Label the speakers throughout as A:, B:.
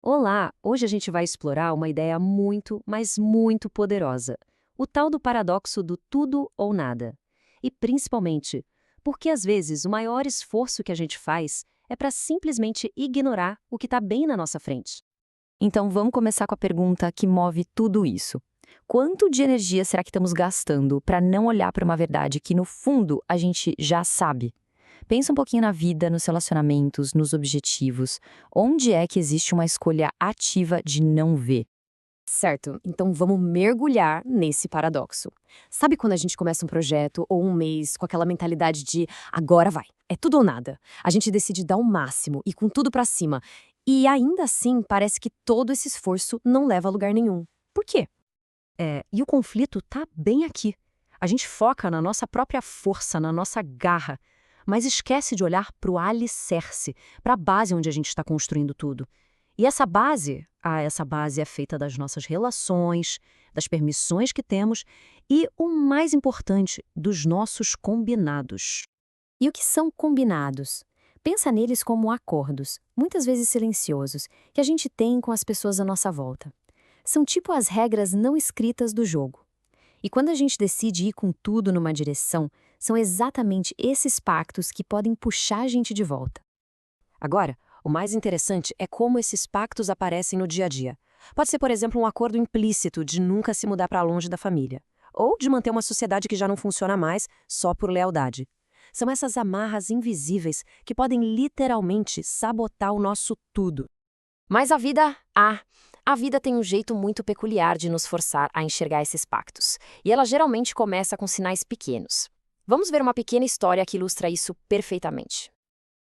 A: Olá! Hoje a gente vai explorar uma ideia muito, mas muito poderosa. O tal do paradoxo do tudo ou nada. E principalmente, porque às vezes o maior esforço que a gente faz é para simplesmente ignorar o que está bem na nossa frente.
B: Então vamos começar com a pergunta que move tudo isso. Quanto de energia será que estamos gastando para não olhar para uma verdade que, no fundo, a gente já sabe? Pensa um pouquinho na vida, nos relacionamentos, nos objetivos. Onde é que existe uma escolha ativa de não ver?
C: Certo, então vamos mergulhar nesse paradoxo. Sabe quando a gente começa um projeto ou um mês com aquela mentalidade de agora vai, é tudo ou nada? A gente decide dar o máximo e com tudo pra cima. E ainda assim, parece que todo esse esforço não leva a lugar nenhum. Por quê?
A: E o conflito está bem aqui. A gente foca na nossa própria força, na nossa garra, mas esquece de olhar para o alicerce, para a base onde a gente está construindo tudo. E essa base é feita das nossas relações, das permissões que temos e, o mais importante, dos nossos combinados.
C: E o que são combinados? Pensa neles como acordos, muitas vezes silenciosos, que a gente tem com as pessoas à nossa volta. São tipo as regras não escritas do jogo. E quando a gente decide ir com tudo numa direção, são exatamente esses pactos que podem puxar a gente de volta.
A: Agora, o mais interessante é como esses pactos aparecem no dia a dia. Pode ser, por exemplo, um acordo implícito de nunca se mudar para longe da família, ou de manter uma sociedade que já não funciona mais só por lealdade. São essas amarras invisíveis que podem literalmente sabotar o nosso tudo.
C: Mas a vida tem um jeito muito peculiar de nos forçar a enxergar esses pactos. E ela geralmente começa com sinais pequenos. Vamos ver uma pequena história que ilustra isso perfeitamente.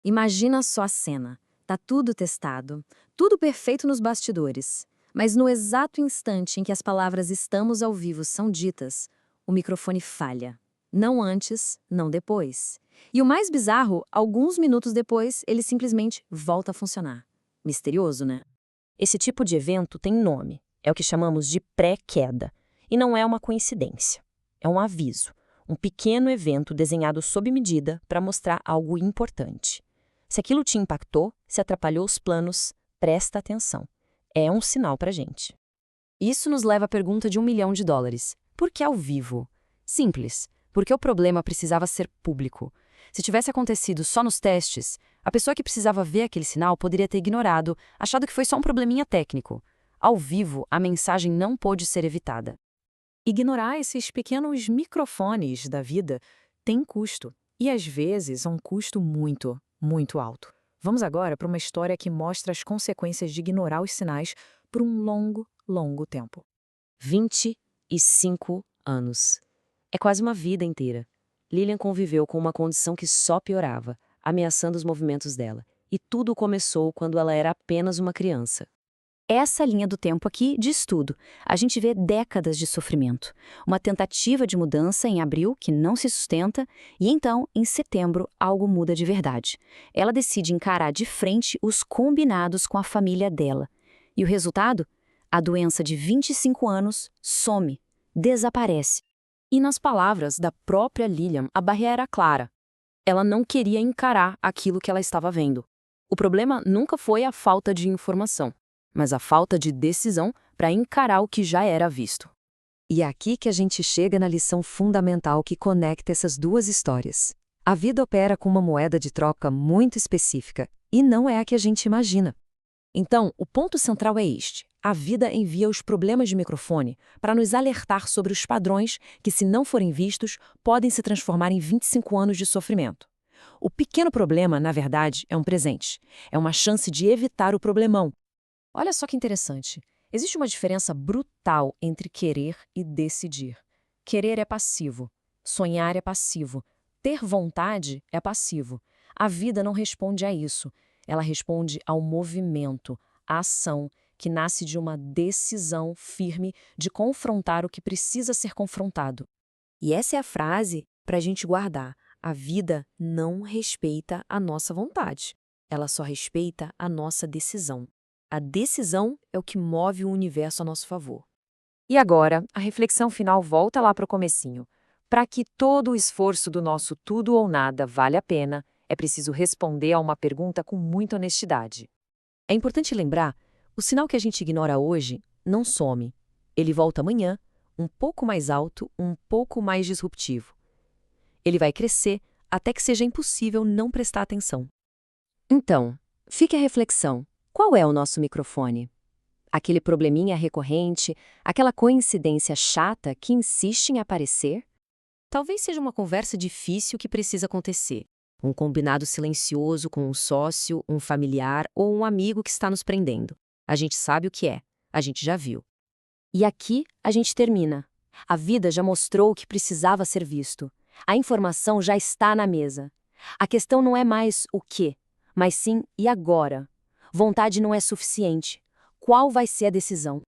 C: Imagina só a cena. Tá tudo testado, tudo perfeito nos bastidores. Mas no exato instante em que as palavras "estamos ao vivo" são ditas, o microfone falha. Não antes, não depois. E o mais bizarro, alguns minutos depois, ele simplesmente volta a funcionar. Misterioso, né?
A: Esse tipo de evento tem nome, é o que chamamos de pré-queda. E não é uma coincidência, é um aviso, um pequeno evento desenhado sob medida para mostrar algo importante. Se aquilo te impactou, se atrapalhou os planos, presta atenção. É um sinal para a gente.
C: Isso nos leva à pergunta de US$ 1 milhão. Por que ao vivo? Simples, porque o problema precisava ser público. Se tivesse acontecido só nos testes, a pessoa que precisava ver aquele sinal poderia ter ignorado, achado que foi só um probleminha técnico. Ao vivo, a mensagem não pôde ser evitada. Ignorar esses pequenos microfones da vida tem custo, e às vezes um custo muito, muito alto. Vamos agora para uma história que mostra as consequências de ignorar os sinais por um longo, longo tempo.
A: 25 anos. É quase uma vida inteira. Lilian conviveu com uma condição que só piorava, ameaçando os movimentos dela. E tudo começou quando ela era apenas uma criança.
B: Essa linha do tempo aqui diz tudo. A gente vê décadas de sofrimento. Uma tentativa de mudança em abril que não se sustenta e então, em setembro, algo muda de verdade. Ela decide encarar de frente os combinados com a família dela. E o resultado? A doença de 25 anos some, desaparece.
C: E nas palavras da própria Lilian, a barreira era clara. Ela não queria encarar aquilo que ela estava vendo. O problema nunca foi a falta de informação, mas a falta de decisão para encarar o que já era visto.
A: E é aqui que a gente chega na lição fundamental que conecta essas duas histórias. A vida opera com uma moeda de troca muito específica, e não é a que a gente imagina. Então, o ponto central é este. A vida envia os problemas de microfone para nos alertar sobre os padrões que, se não forem vistos, podem se transformar em 25 anos de sofrimento. O pequeno problema, na verdade, é um presente. É uma chance de evitar o problemão. Olha só que interessante. Existe uma diferença brutal entre querer e decidir. Querer é passivo. Sonhar é passivo. Ter vontade é passivo. A vida não responde a isso. Ela responde ao movimento, à ação, que nasce de uma decisão firme de confrontar o que precisa ser confrontado. E essa é a frase para a gente guardar. A vida não respeita a nossa vontade. Ela só respeita a nossa decisão. A decisão é o que move o universo a nosso favor. E agora, a reflexão final volta lá para o comecinho. Para que todo o esforço do nosso tudo ou nada vale a pena, é preciso responder a uma pergunta com muita honestidade. É importante lembrar O sinal que a gente ignora hoje não some. Ele volta amanhã, um pouco mais alto, um pouco mais disruptivo. Ele vai crescer até que seja impossível não prestar atenção.
B: Então, fique a reflexão. Qual é o nosso microfone? Aquele probleminha recorrente, aquela coincidência chata que insiste em aparecer?
C: Talvez seja uma conversa difícil que precisa acontecer. Um combinado silencioso com um sócio, um familiar ou um amigo que está nos prendendo. A gente sabe o que é, a gente já viu.
B: E aqui a gente termina. A vida já mostrou o que precisava ser visto. A informação já está na mesa. A questão não é mais o quê, mas sim e agora. Vontade não é suficiente. Qual vai ser a decisão?